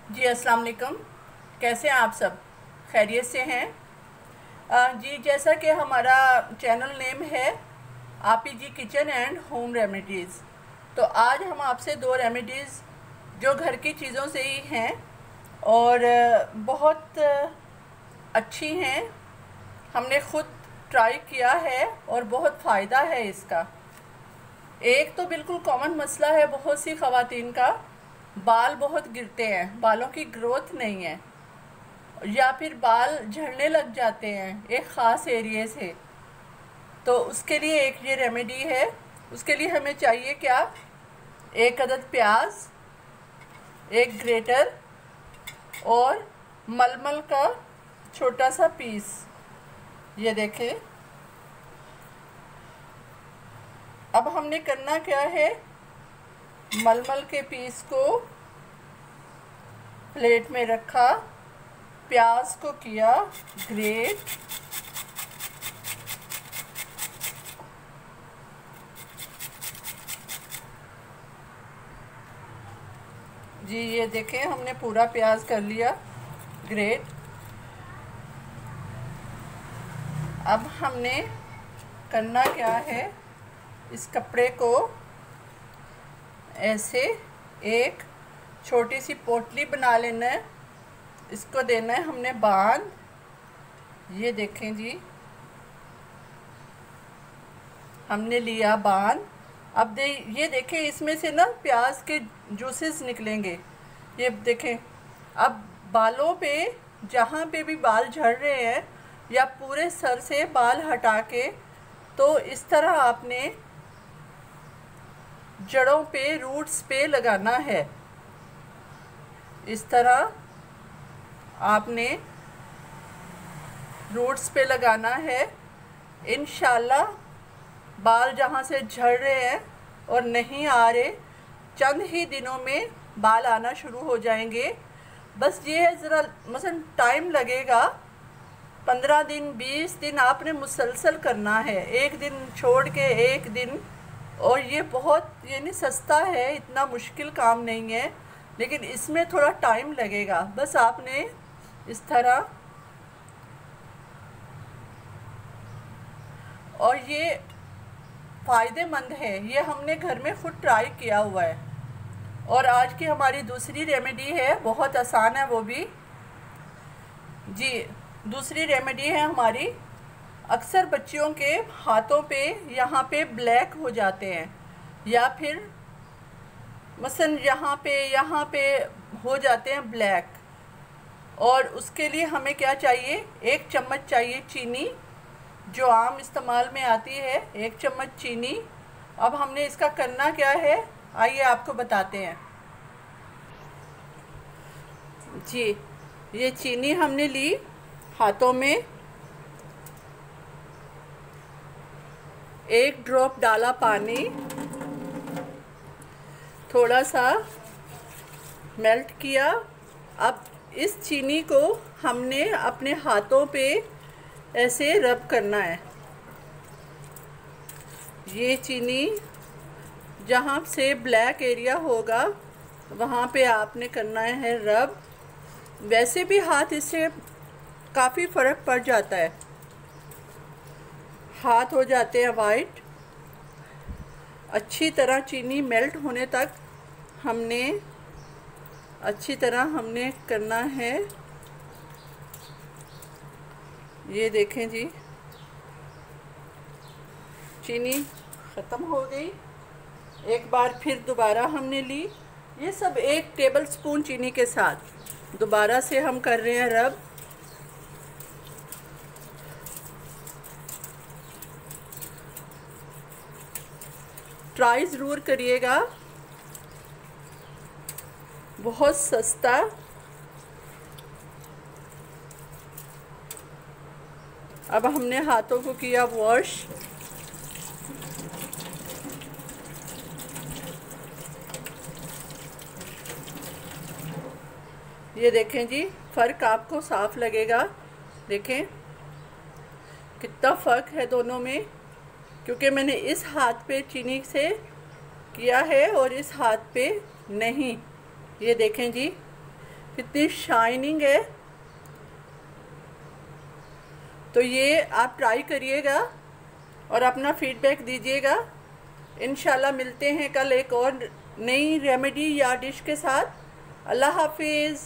जी अस्सलाम वालेकुम। कैसे हैं आप सब? खैरियत से हैं? जी, जैसा कि हमारा चैनल नेम है आपी जी किचन एंड होम रेमेडीज़, तो आज हम आपसे दो रेमेडीज़ जो घर की चीज़ों से ही हैं और बहुत अच्छी हैं। हमने ख़ुद ट्राई किया है और बहुत फ़ायदा है इसका। एक तो बिल्कुल कॉमन मसला है बहुत सी ख़वातीन का, बाल बहुत गिरते हैं, बालों की ग्रोथ नहीं है या फिर बाल झड़ने लग जाते हैं एक ख़ास एरिए से। तो उसके लिए एक ये रेमेडी है। उसके लिए हमें चाहिए क्या? एक अदद प्याज, एक ग्रेटर और मलमल का छोटा सा पीस। ये देखें। अब हमने करना क्या है, मलमल के पीस को प्लेट में रखा, प्याज को किया ग्रेट, जी ये देखें हमने पूरा प्याज कर लिया ग्रेट। अब हमने करना क्या है, इस कपड़े को ऐसे एक छोटी सी पोटली बना लेना है, इसको देना है हमने बांध। ये देखें जी, हमने लिया बांध। अब ये देखें इसमें से ना प्याज के जूसेस निकलेंगे। ये देखें। अब बालों पे जहाँ पे भी बाल झड़ रहे हैं या पूरे सर से बाल हटा के, तो इस तरह आपने जड़ों पे, रूट्स पे लगाना है। इस तरह आपने रूट्स पे लगाना है। इंशाल्लाह बाल जहाँ से झड़ रहे हैं और नहीं आ रहे, चंद ही दिनों में बाल आना शुरू हो जाएंगे। बस ये है, ज़रा मसलन टाइम लगेगा, 15 दिन 20 दिन आपने मुसलसल करना है, एक दिन छोड़ के एक दिन। और ये बहुत यानी सस्ता है, इतना मुश्किल काम नहीं है, लेकिन इसमें थोड़ा टाइम लगेगा। बस आपने इस तरह, और ये फ़ायदेमंद है, ये हमने घर में ख़ुद ट्राई किया हुआ है। और आज की हमारी दूसरी रेमेडी है, बहुत आसान है वो भी जी। दूसरी रेमेडी है हमारी, अक्सर बच्चियों के हाथों पे यहाँ पे ब्लैक हो जाते हैं, या फिर मसलन यहाँ पे हो जाते हैं ब्लैक। और उसके लिए हमें क्या चाहिए, 1 चम्मच चाहिए चीनी, जो आम इस्तेमाल में आती है, 1 चम्मच चीनी। अब हमने इसका करना क्या है, आइए आपको बताते हैं जी। ये चीनी हमने ली हाथों में, 1 ड्रॉप डाला पानी, थोड़ा सा मेल्ट किया। अब इस चीनी को हमने अपने हाथों पे ऐसे रब करना है। ये चीनी जहाँ से ब्लैक एरिया होगा वहाँ पे आपने करना है रब। वैसे भी हाथ इससे काफ़ी फ़र्क पड़ जाता है, हाथ हो जाते हैं वाइट। अच्छी तरह चीनी मेल्ट होने तक हमने अच्छी तरह हमने करना है। ये देखें जी, चीनी ख़त्म हो गई। एक बार फिर दोबारा हमने ली, ये सब 1 टेबल स्पून चीनी के साथ दोबारा से हम कर रहे हैं रब। ट्राई ज़रूर करिएगा, बहुत सस्ता। अब हमने हाथों को किया वॉश। ये देखें जी, फ़र्क आपको साफ लगेगा। देखें कितना फ़र्क है दोनों में, क्योंकि मैंने इस हाथ पे चीनी से किया है और इस हाथ पे नहीं। ये देखें जी, कितनी शाइनिंग है। तो ये आप ट्राई करिएगा और अपना फीडबैक दीजिएगा। इंशाल्लाह मिलते हैं कल एक और नई रेमेडी या डिश के साथ। अल्लाह हाफिज़।